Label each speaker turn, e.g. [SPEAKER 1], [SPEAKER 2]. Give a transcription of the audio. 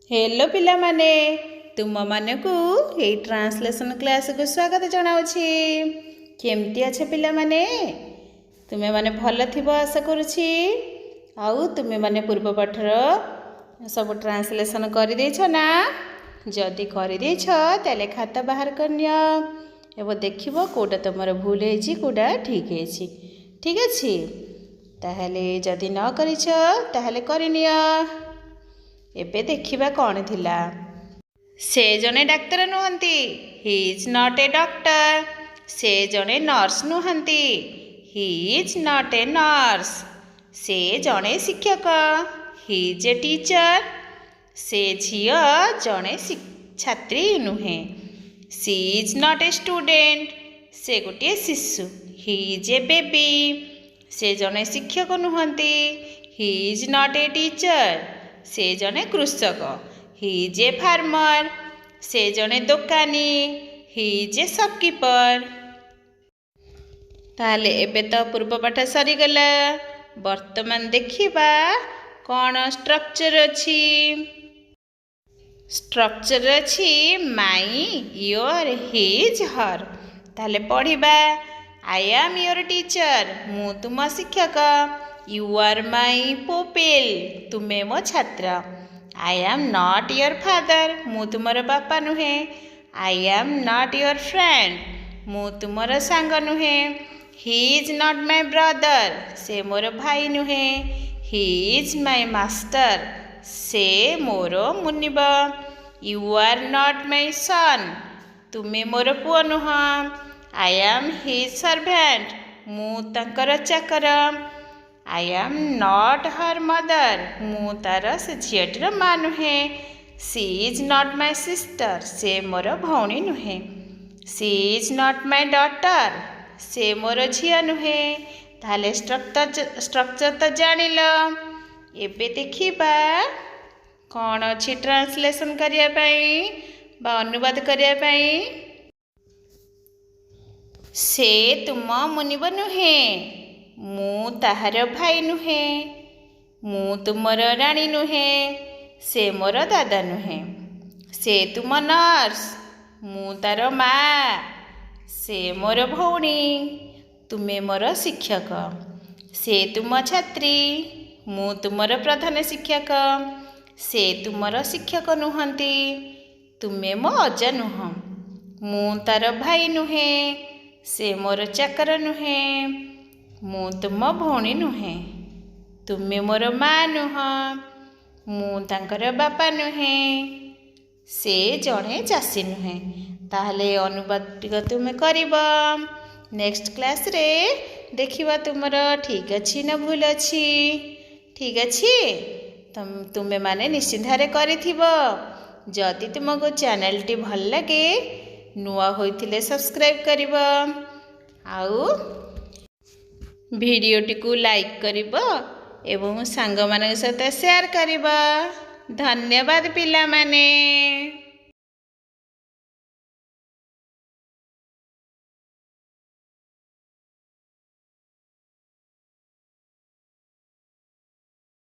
[SPEAKER 1] Hello पिला माने तुम मानकु ए ट्रांसलेशन क्लास को स्वागत जनाउछि। केमती अच्छे पिला माने तुमे माने भल थिबो आशा करूछि। आउ तुमे माने पूर्व पाठर सब ट्रांसलेशन कर देछ ना? जदि कर देछ ताले खाता बाहर करनियो एबो देखिबो कोडा तमर भूल हेछि कोडा ठीक हेछि। ठीक अछि ताहले जदि न करिछ ताहले करिनियो। एबे देखिबा कौन थिला। से जने डाक्तर नुहंती, he is not a doctor. से जने नर्स नुहंती, he is not a nurse. से जने शिक्षक, ही इज ए टीचर। से झियो जने छात्री नुहे, सी इज नॉट ए स्टूडेंट। से गोटे शिशु, ही इज ए बेबी। से जने शिक्षक नुहंती, he is not a teacher. से जने कृषक, ही इज ए फार्मर। से जने दोकानी, ही इज ए शॉपकीपर। ताले एबे तो पूर्व पाठ सरी गला। वर्तमान देखिबा कौन स्ट्रक्चर अछि। स्ट्रक्चर अछि माई, योर, हिज, हर। ताले पढ़िबा आई एम योर टीचर, मु तुम शिक्षक। यू आर माई पुपिल, तुमे मो छात्र। I am not your father, मु तुमर बापा नुहे। I am not your friend, मु तुमर सांग नुहे। ही इज नॉट माई ब्रदर, से मोर भाई नुहे। ही इज माई मास्टर, से मोर Munib. You are not my सन, तुमे मोर पुओ नुह। आई एम हिज सर्भेंट, मु तांकर चाकर। I am not her mother, मु तार से झीटर माँ नुहे। सी इज नॉट माई सिस्टर, से मोर भौणी नुहे। सी इज नॉट माई डॉटर, से मोर झिया नुहे। ताले स्ट्रक्चर तो जानिल। एबे देखिबा कौन अच्छी ट्रांसलेशन करिया पाई बा अनुवाद करिया पाई। से तुम मुनिब नुहे, मु ताहार भाई नुहे। मु तुमर राणी नुहे, से मोर दादा नुहे। से तुम नर्स, मु तार माँ। से मोर भौणी, तुमे मोर शिक्षक। से तुम छात्री, मु तुमर प्रधान शिक्षक। से तुमर शिक्षक नुहंती, तुमे मो अजा नुह। मु तार भाई नुहे, से मोर चाकर नुहे। मु तुम भौणी नुहे, तुमे मोर माँ नुह। मु तांकर बापा नुहे। से जणे चाषी नुहे। ताहले अनुवाद टिक तुमे करिब। नेक्स्ट क्लास रे देखिबा तुमर ठीक अछि ना भूल अछि। ठीक अछि तुमे माने निश्चिंत भारे करिथिबो। जदि तुमको चैनल टी भल लगे नुआ होइथिले सब्सक्राइब करिब। आउ वीडियो टी को लाइक करिब एवं सांग मानक सहित शेयर करिब। धन्यवाद पिला माने।